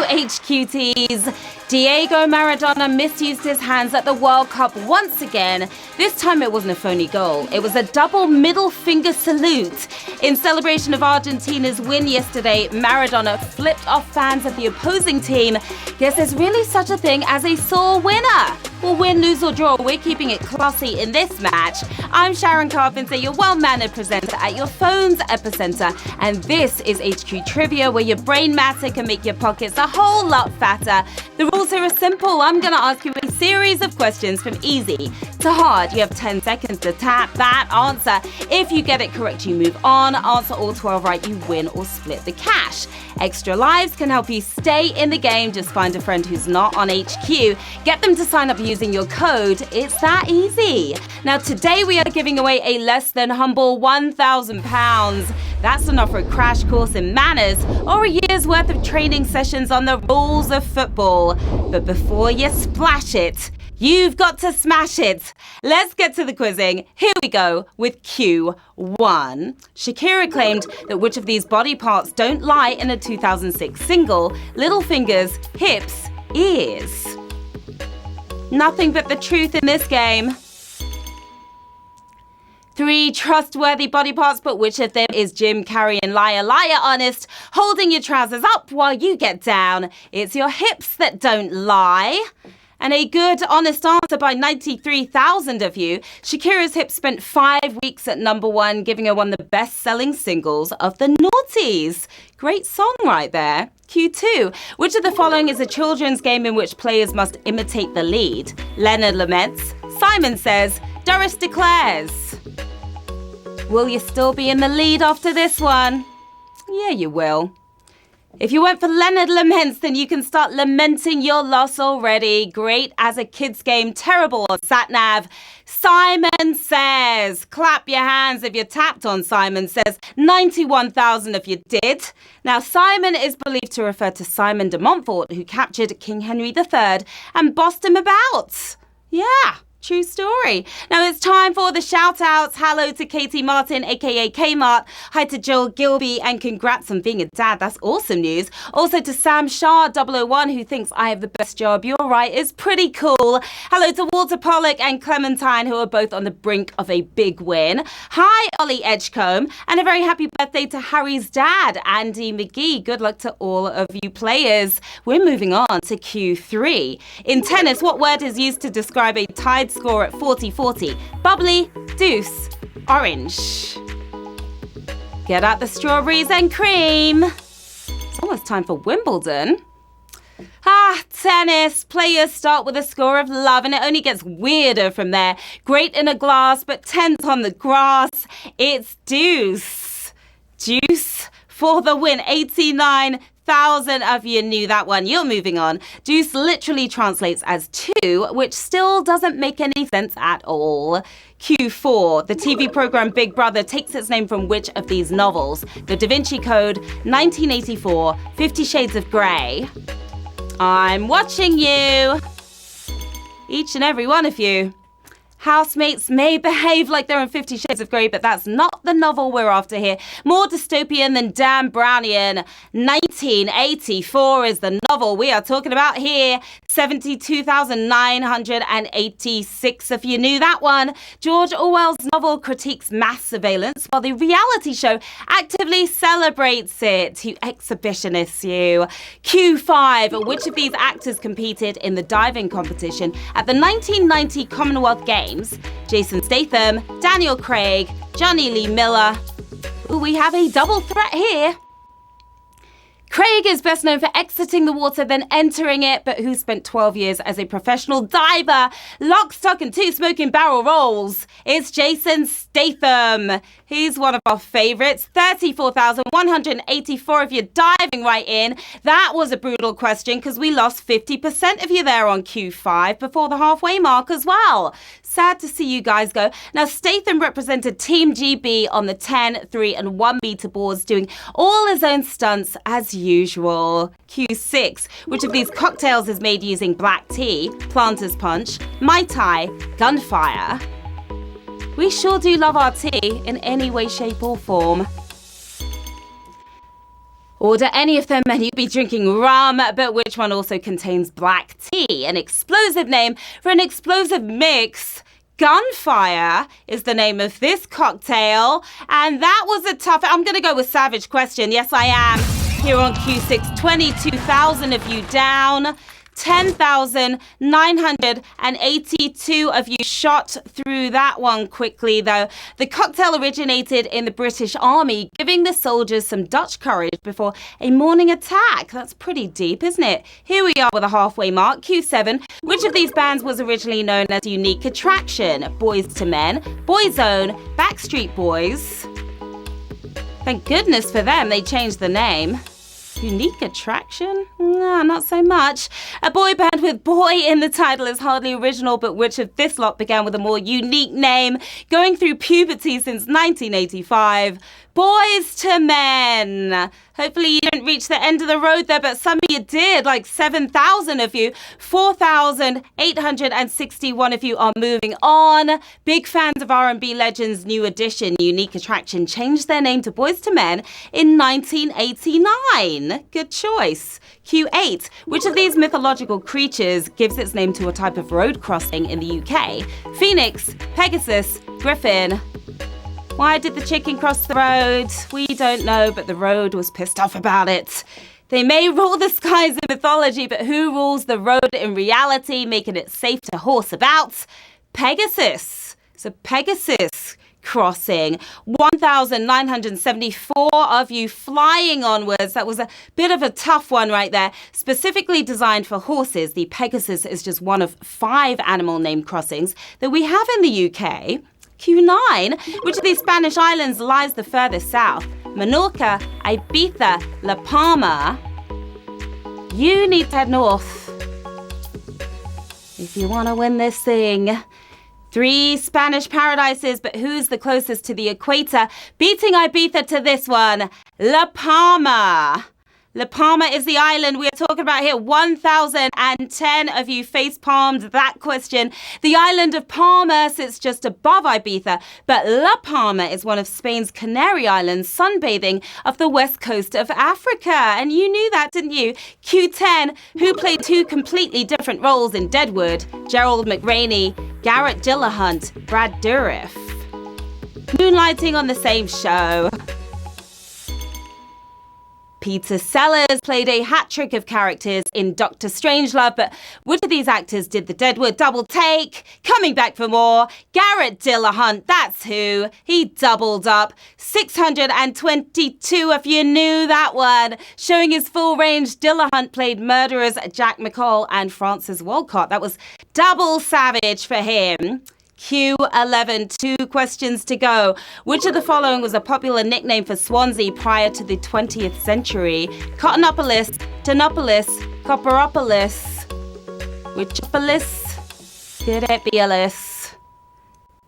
HQTs. Diego Maradona misused his hands at the World Cup once again. This time it wasn't a phony goal. It was a double middle finger salute. In celebration of Argentina's win yesterday, Maradona flipped off fans of the opposing team. Guess there's really such a thing as a sore winner. Well, win, lose or draw, we're keeping it classy in this match. I'm Sharon Carpenter, your well-mannered presenter at your phone's epicenter. And this is HQ Trivia, where your brain matter can make your pockets a whole lot fatter. The rules here are simple. I'm going to ask you a series of questions from easy to hard. You have 10 seconds to tap that answer. If you get it correct, you move on. Answer all 12 right, you win or split the cash. Extra lives can help you stay in the game. Just find a friend who's not on HQ. Get them to sign up using your code. It's that easy. Now, today we are giving away a less than humble £1,000. That's enough for a crash course in manners or a year's worth of training sessions on the rules of football. But before you splash it, you've got to smash it. Let's get to the quizzing. Here we go with Q1. Shakira claimed that which of these body parts don't lie in a 2006 single? Little fingers, hips, ears. Nothing but the truth in this game. 3 trustworthy body parts, but which of them is Jim Carrey and Liar Liar honest? Holding your trousers up while you get down. It's your hips that don't lie. And a good, honest answer by 93,000 of you. Shakira's hips spent 5 weeks at #1, giving her one of the best-selling singles of the noughties. Great song right there. Q2. Which of the following is a children's game in which players must imitate the lead? Leonard laments, Simon says, Doris declares. Will you still be in the lead after this one? Yeah, you will. If you went for Leonard Laments, then you can start lamenting your loss already. Great as a kid's game, terrible on sat-nav. Simon says, clap your hands if you tapped on Simon says, 91,000 if you did. Now, Simon is believed to refer to Simon de Montfort, who captured King Henry III and bossed him about. Yeah. True story. Now it's time for the shout-outs. Hello to Katie Martin, aka Kmart. Hi to Joel Gilby, and congrats on being a dad. That's awesome news. Also to Sam Shah 001, who thinks I have the best job. You're right, it's pretty cool. Hello to Walter Pollock and Clementine, who are both on the brink of a big win. Hi, Ollie Edgecombe, and a very happy birthday to Harry's dad, Andy McGee. Good luck to all of you players. We're moving on to Q3. In tennis, what word is used to describe a tied score at 40-40? Bubbly, deuce, orange. Get out the strawberries and cream. It's almost time for Wimbledon. Tennis. Players start with a score of love and it only gets weirder from there. Great in a glass, but tense on the grass. It's deuce. Deuce for the win. 89,000 of you knew that one. You're moving on. Deuce literally translates as 2, which still doesn't make any sense at all. Q4. The TV program Big Brother takes its name from which of these novels? The Da Vinci Code, 1984, 50 Shades of Grey. I'm watching you. Each and every one of you. Housemates may behave like they're in 50 Shades of Grey, but that's not the novel we're after here. More dystopian than Dan Brownian. 1984 is the novel we are talking about here. 72,986 if you knew that one. George Orwell's novel critiques mass surveillance, while the reality show actively celebrates it. You exhibitionists, you. Q5. Which of these actors competed in the diving competition at the 1990 Commonwealth Games? Jason Statham, Daniel Craig, Johnny Lee Miller. Ooh, we have a double threat here. Craig is best known for exiting the water, then entering it, but who spent 12 years as a professional diver? Lock, stock, and 2 smoking barrel rolls. It's Jason Statham. He's one of our favorites. 34,184 of you diving right in. That was a brutal question because we lost 50% of you there on Q5 before the halfway mark as well. Sad to see you guys go. Now, Statham represented Team GB on the 10, 3, and 1 meter boards, doing all his own stunts as usual. Q6. Which of these cocktails is made using black tea, Planter's Punch, Mai Tai, Gunfire? We sure do love our tea in any way, shape, or form. Order any of them and you'll be drinking rum, but which one also contains black tea? An explosive name for an explosive mix. Gunfire is the name of this cocktail. And that was a tough... I'm going to go with savage question. Yes, I am. Here on Q6, 22,000 of you down. 10,982 of you shot through that one quickly, though. The cocktail originated in the British Army, giving the soldiers some Dutch courage before a morning attack. That's pretty deep, isn't it? Here we are with a halfway mark. Q7. Which of these bands was originally known as Unique Attraction? Boyz II Men, Boyzone, Backstreet Boys. Thank goodness for them, they changed the name. Unique Attraction? No, not so much. A boy band with boy in the title is hardly original, but which of this lot began with a more unique name, going through puberty since 1985? Boyz II Men. Hopefully you didn't reach the end of the road there, but some of you did, like 7,000 of you. 4,861 of you are moving on. Big fans of R&B legends' new edition, Unique Attraction, changed their name to Boyz II Men in 1989. Good choice. Q8. Which of these mythological creatures gives its name to a type of road crossing in the UK? Phoenix, Pegasus, Griffin. Why did the chicken cross the road? We don't know, but the road was pissed off about it. They may rule the skies in mythology, but who rules the road in reality, making it safe to horse about? Pegasus. So Pegasus crossing. 1,974 of you flying onwards. That was a bit of a tough one right there. Specifically designed for horses, the Pegasus is just one of 5 animal name crossings that we have in the UK. Q9. Which of these Spanish islands lies the furthest south? Menorca, Ibiza, La Palma. You need to head north if you want to win this thing. 3 Spanish paradises, but who's the closest to the equator? Beating Ibiza to this one, La Palma. La Palma is the island we're talking about here. 1,010 of you face-palmed that question. The island of Palma sits just above Ibiza, but La Palma is one of Spain's Canary Islands, sunbathing off the west coast of Africa. And you knew that, didn't you? Q10, who played 2 completely different roles in Deadwood? Gerald McRaney, Garrett Dillahunt, Brad Dourif. Moonlighting on the same show. Peter Sellers played a hat-trick of characters in Doctor Strangelove, but which of these actors did the Deadwood double take? Coming back for more, Garrett Dillahunt, that's who. He doubled up. 622 if you knew that one. Showing his full range, Dillahunt played murderers Jack McCall and Francis Walcott. That was double savage for him. Q11, 2 questions to go. Which of the following was a popular nickname for Swansea prior to the 20th century? Cottonopolis, Tonopolis, Copperopolis. Whichopolis? Could it be Alice?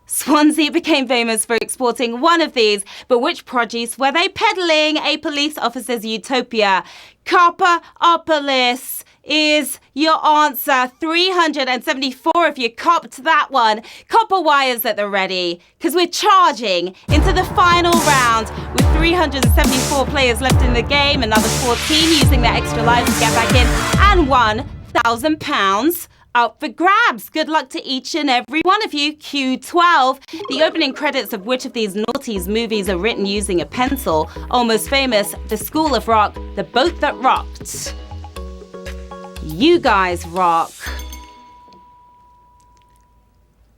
Swansea became famous for exporting one of these, but which produce were they peddling? A police officer's utopia. Copperopolis is your answer. 374 if you copped that one. Copper wires at the ready, because we're charging into the final round with 374 players left in the game, another 14 using their extra lives to get back in, and £1,000 up for grabs. Good luck to each and every one of you. Q12. The opening credits of which of these noughties movies are written using a pencil? Almost Famous, The School of Rock, The Boat That Rocked. You guys rock.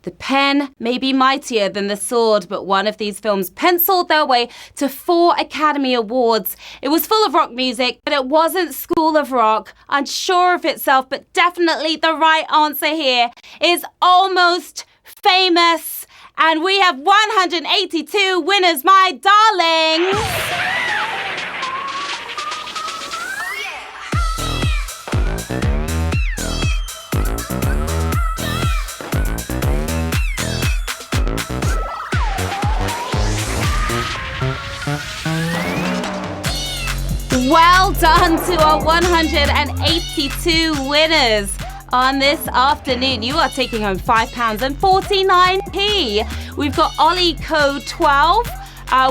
The pen may be mightier than the sword, but one of these films penciled their way to 4 Academy Awards. It was full of rock music, but it wasn't School of Rock. Unsure of itself, but definitely the right answer here is Almost Famous. And we have 182 winners, my darlings. Well done to our 182 winners on this afternoon. You are taking home £5.49. We've got Ollie Code 12.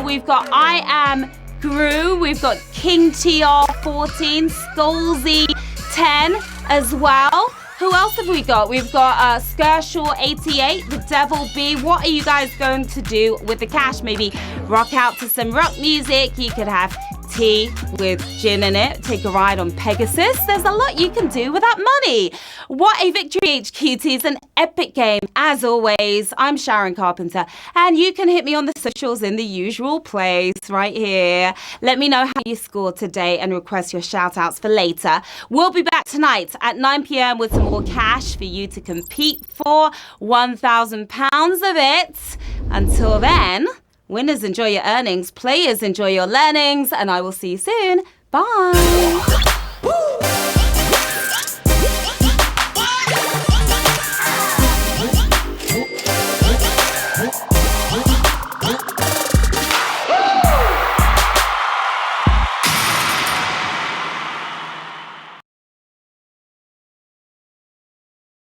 We've got I Am Gru, we've got King TR14, Stolzy 10 as well. Who else have we got? We've got Skershaw88, the Devil B. What are you guys going to do with the cash? Maybe rock out to some rock music. You could have tea with gin in it, take a ride on Pegasus. There's a lot you can do with that money. What a Victory HQ is an epic game. As always, I'm Sharon Carpenter, and you can hit me on the socials in the usual place right here. Let me know how you scored today and request your shout outs for later. We'll be back tonight at 9 p.m. with some more cash for you to compete for, £1,000 of it. Until then, winners enjoy your earnings, players enjoy your learnings, and I will see you soon. Bye.